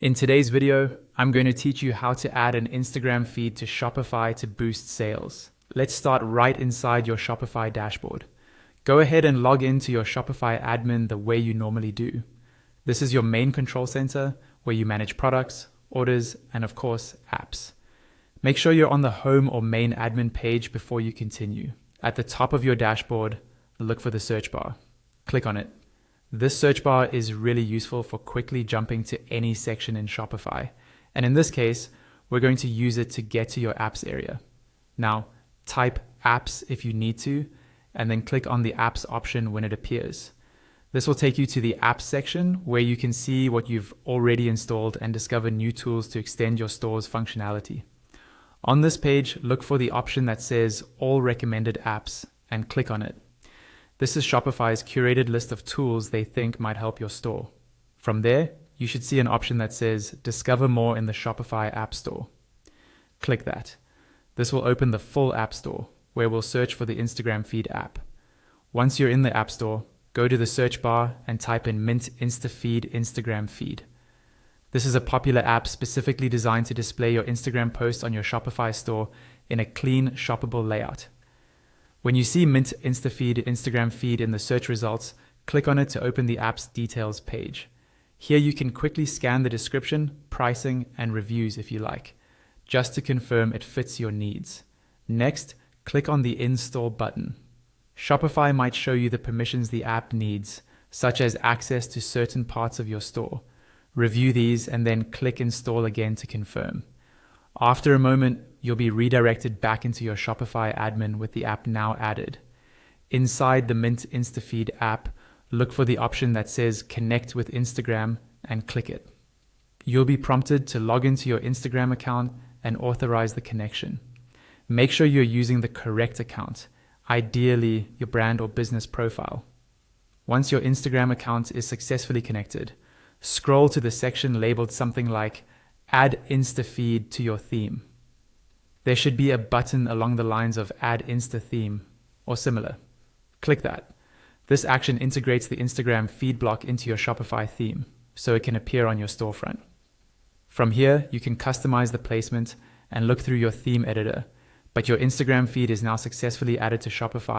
In today's video, I'm going to teach you how to add an Instagram feed to Shopify to boost sales. Let's start right inside your Shopify dashboard. Go ahead and log into your Shopify admin the way you normally do. This is your main control center where you manage products, orders, and of course, apps. Make sure you're on the home or main admin page before you continue. At the top of your dashboard, look for the search bar. Click on it. This search bar is really useful for quickly jumping to any section in Shopify. And in this case, we're going to use it to get to your apps area. Now, type apps if you need to, and then click on the apps option when it appears. This will take you to the apps section where you can see what you've already installed and discover new tools to extend your store's functionality. On this page, look for the option that says All Recommended Apps and click on it. This is Shopify's curated list of tools they think might help your store. From there, you should see an option that says Discover More in the Shopify App Store. Click that. This will open the full App Store, where we'll search for the Instagram Feed app. Once you're in the App Store, go to the search bar and type in Mint InstaFeed Instagram Feed. This is a popular app specifically designed to display your Instagram posts on your Shopify store in a clean, shoppable layout. When you see Mint InstaFeed Instagram Feed in the search results, click on it to open the app's details page. Here you can quickly scan the description, pricing, and reviews if you like, just to confirm it fits your needs. Next, click on the Install button. Shopify might show you the permissions the app needs, such as access to certain parts of your store. Review these and then click Install again to confirm. After a moment, you'll be redirected back into your Shopify admin with the app now added. Inside the Mint InstaFeed app, look for the option that says Connect with Instagram and click it. You'll be prompted to log into your Instagram account and authorize the connection. Make sure you're using the correct account, ideally your brand or business profile. Once your Instagram account is successfully connected, scroll to the section labeled something like Add InstaFeed to your theme. There should be a button along the lines of Add Insta Theme or similar. Click that. This action integrates the Instagram feed block into your Shopify theme so it can appear on your storefront. From here, you can customize the placement and look through your theme editor, but your Instagram feed is now successfully added to Shopify